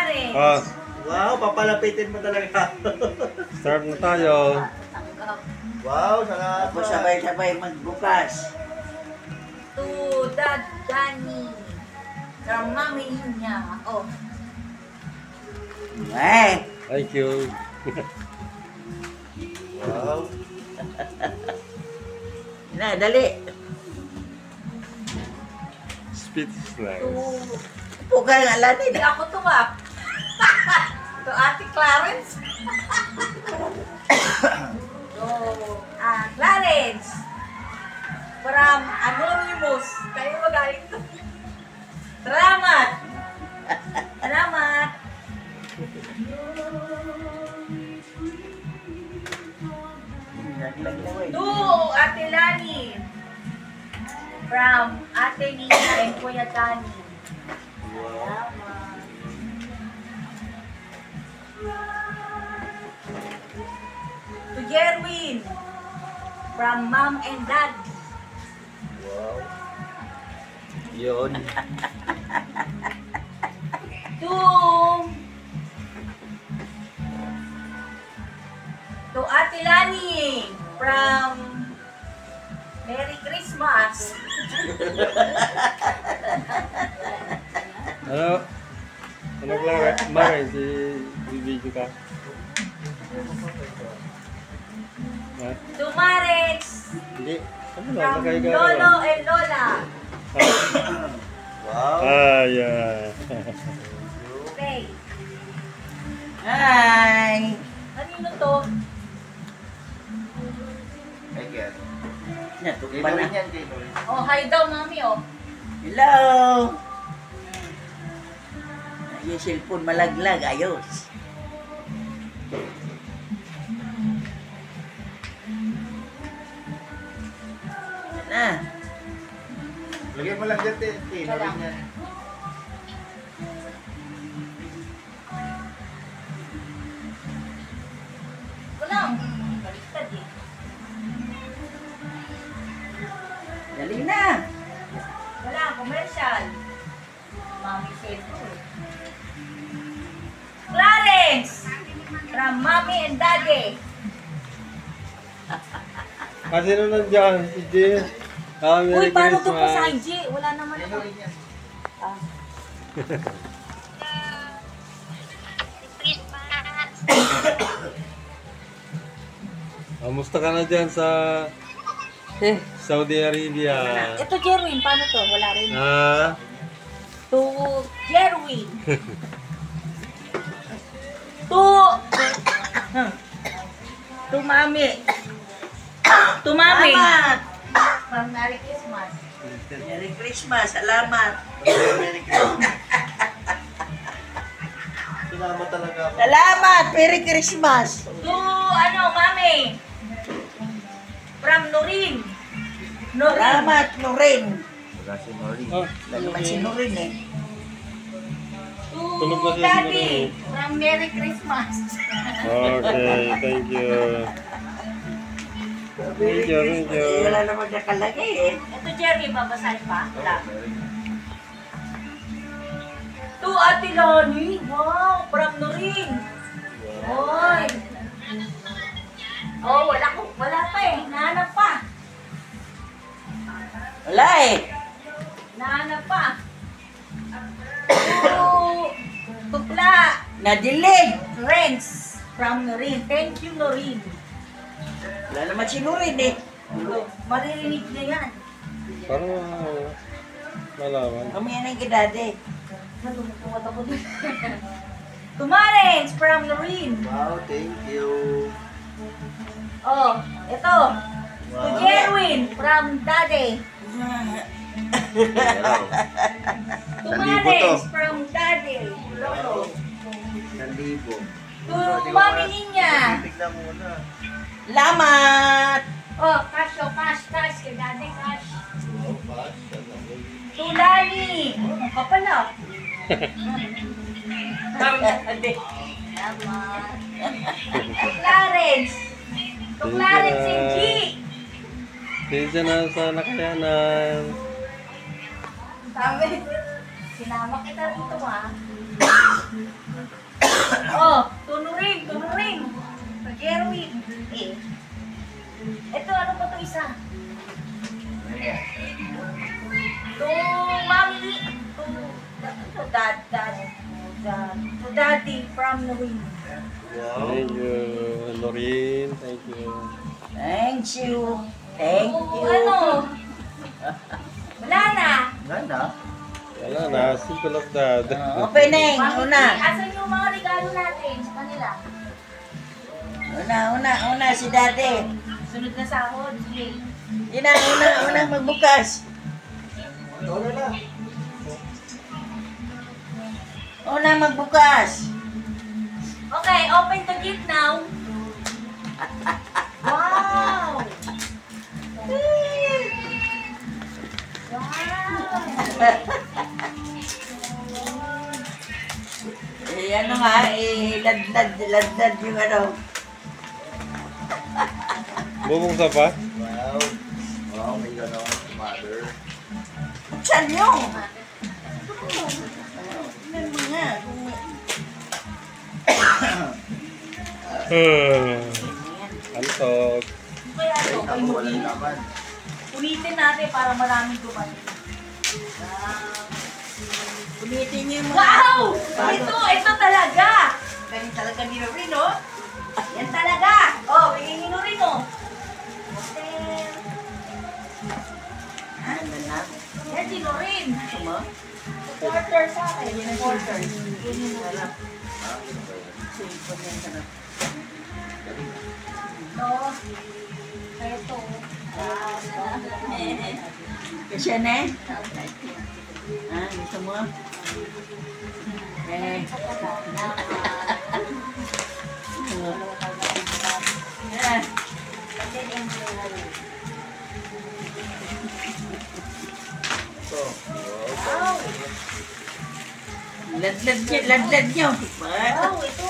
Clarence. Ah, Wow, papalapitin mo talaga. start na tayo. Tanggap. Wow, salamat. Tapos sabay-sabay magbukas. To Dad Danny. From Mami niya. Oh. Ay, Thank you. Wow. na, dali. Speechless. To... Puka nga lang Hindi din. ako tumak. To Ate Clarence. To Clarence. From Anonymous. Kayo magaling to. Salamat. Salamat. To Ate Lani. From Ate Nina and Kuya Tani. Salamat. To Jerwin. From Mom and Dad. Wow. Yun. To Ate Lani from Merry Christmas. Ano? Ano Clara? Mare, si video ka. Ha? To Marex Hindi. Ano lang? from Nakahiga ka Lolo lang. and Lola. Wow. Ah, yeah. Okay. Hi. Kanino to? Ay, kaya. Kay Natukpan Norin na. yan, kay Norin. Oh, hi daw, mami, oh. Hello. Yung cellphone malaglag, ayos. Yan na. Lagyan mo lang dyan, kay Norin yan. Wala. Baliktad eh. Dali na. Wala, commercial. Mami said to. Clarence! From Mommy and Daddy. Kasi nung nandiyan, si Jay. Ah, Merry Uy, paano to po Christmas. sa IG? Wala naman Kay ako. Norin yan. Ah. Kamusta ka na dyan sa Saudi Arabia? Ito, Jerwin. Paano to? Wala rin. Ah, To Jerwin. To... To Mami. To Mami. Salamat. From Merry Christmas. Merry Christmas. Salamat. Merry Christmas. Salamat talaga ako. Salamat. Merry Christmas. To, ano, Mami. From Norin. Norin. Salamat, Norin. Wala si Norin. oh, Wala naman si Norin eh. Tulog na To siya si Daddy. Norin. From Merry Christmas. okay, thank you. Thank you, thank you. Eh, wala naman nakalagay eh. Ito, Jerry, babasahin pa? Wala. To Ate Lani. Wow, from Norin. Oy. Oh, wala pa eh. Nahanap pa. Wala eh. Nahanap pa. Tukla. Nadilig. Friends from Norin. Thank you, Norin. Wala naman si Norin eh. Maririnig na yan. Parang malaman. Kamaya na yung kidade. Natumutumat ako dun. Tumarens from Norin. Wow, thank you. Oh, ito. To Jerwin from Daddy. Wow. Tumarens from Daddy. Lolo. Nalibo. To Mami Ninya. Tignan muna. Salamat. Oh, cash, oh, cash. Kay Daddy, cash. Wow, fast. To Lani. Ang kapal ah. Salamat. To Clarence. To Clarence and G. Sige na sa nakayanan. Sabi, sinama kita dito ah. Oh, tunuring, tunuring. Jerwin. Eh. Ito, ano ba ito isa? To mommy. To daddy from Noreen. Wow. Thank you, Lorin. Thank you. Thank you. Thank you. Ano? Wala na. Nga na. Wala na, simple of dad. Opening, una. Asan yung mga regalo natin sa kanila? Una, si Daddy. Sunod na sahod. Sige. Una magbukas. Wala na. Una magbukas. Okay, open the gift now. Wow! Eh, ano nga, ladlad yung ano. Bubuksan pa? Wow. Wow, may gano'n. Mother. Saan yung? Ano mo nga? Antok. Kaya ito, Ay, ako walang laman. ulitin natin para maraming dumating. Ulitin niyo mo. Wow! Ito talaga! Ganun talaga ni Rin, oh. Yan talaga! Oh, bigyan nyo rin, oh. Ano na? Yan, si Lorin. Ano mo? Supporter sa akin. Supporter. Bigyan nyo rin. Cellphone yan ka na. Ito. Kasi na eh. Gusto mo? Eh. Wow! Ladlad niyo. Wow, ito.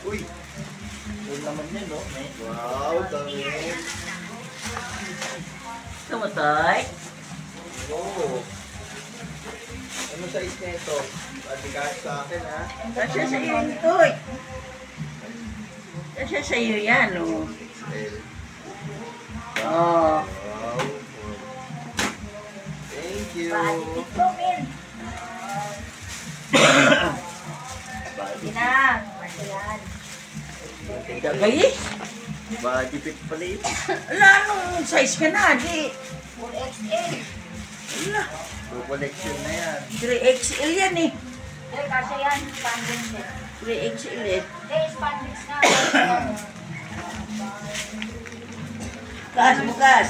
Uy. Uy naman yan, no? Wow, dami. Gusto mo, Toy? Oo. Ano size na ito? Patikas sa akin, ha? Kasi sa iyo yun, Toy. Kasi sa iyo yan, oh. Oh. Wow. Thank you. Ito, Min. Sige na. Yan. Dagay eh. Body fit pala ito. Wala, anong size ka na, di. 4XL. Wala. Blue collection na yan. 3XL yan eh. Eh, kasi yan. Spandex eh. 3XL eh. Eh, spandex na. Bukas.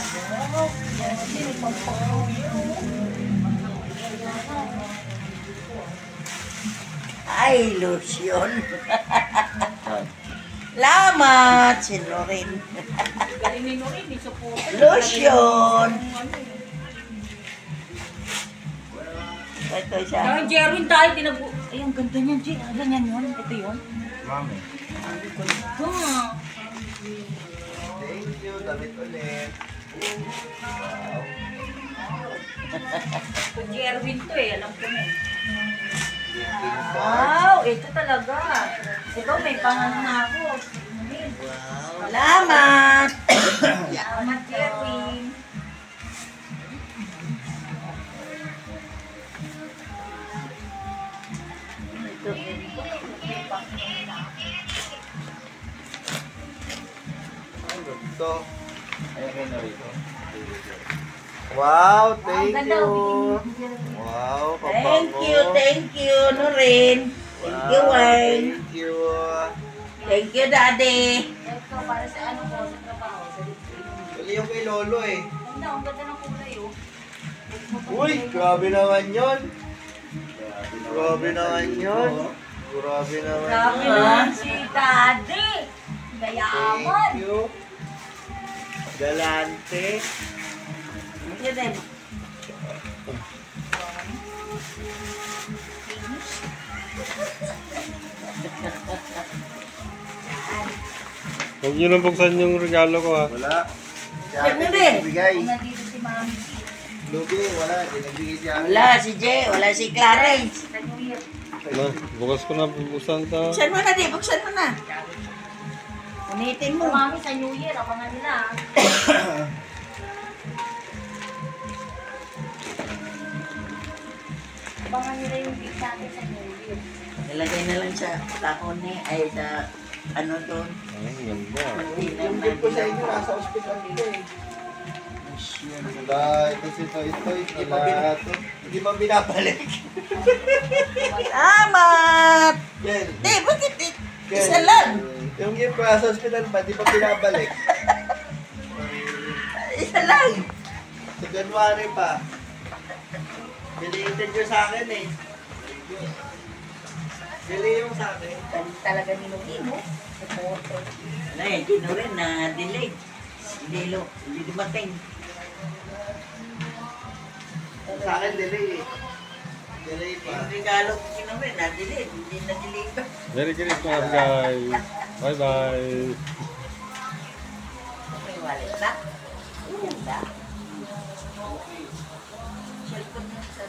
Ay, lotion. Lamat, Sinorin. Galing ni Norin, ni supporter. Lotion. Ito siya. Kaya Jerwin tayo, ay, ang ganda niyan, Jay. Ganyan yun. Ito yun. Mami. Ah. Thank you. Damit ulit. Wow. Kung Jerwin to eh, alam ko na eh. Greeting card. Wow, ito talaga. Ito, may pangano na ako. Wow. Salamat. Salamat, Jerwin. Ang gusto. Ayan kayo na rito. Wow, thank Ang ganda, you. bigyan ni Jerwin. Wow, kabango. Thank you, Norin. Thank you, Wow, Wayne. thank you. Thank you, Daddy. Ito, para sa ano ko, sa trabaho. Sa libre. Bali yung kay Lolo eh. Ang ganda ng kulay oh. Uy, grabe naman yun. Grabe naman yun. Grabe naman Grabe yun. naman si Daddy. Gayaman. Thank you. Galante. Yan eh. Huwag niyo nang buksan yung regalo ko ha. Wala. Si Yan na ate din. bigay. Kung nandito si Mami. Lugi, wala. Di nagbigay siya. Wala si Jay, wala si Clarence. Sa New Year. Na, bukas ko na bubuksan to. Buksan mo na, di. Buksan mo na. Unitin mo. Mami, sa New Year, abangan nila. Abangan nila yung gift natin sa New Year. Nilagay na lang sa takon ni, ay sa ano to. Ay, ganda. Container Yung na gift ko sa inyo, dilaw. nasa ospital ko eh. Ito si Toy Toy. Hindi pa binabalik. Amat! Ken. Di, bakit? Ken. Isa lang. Yung gift ko nasa ospital pa, di pa binabalik. Isa lang. Sa January pa. Bili-interview sa akin eh. Bili yung sa akin. Talaga nilugi mo. Supporter. Wala eh, Gino rin na delay. Hindi dumating. Sa akin, delay eh. Delay pa. Yung regalo ko Gino rin na delay. Hindi na delay pa. Merry Christmas, guys. Bye-bye. May wallet na. Ganda. Cellphone na sa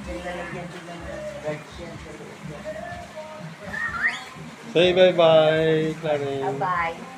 nilalagyan din ng guardian sa loob. Say bye-bye, Clarence. Bye-bye.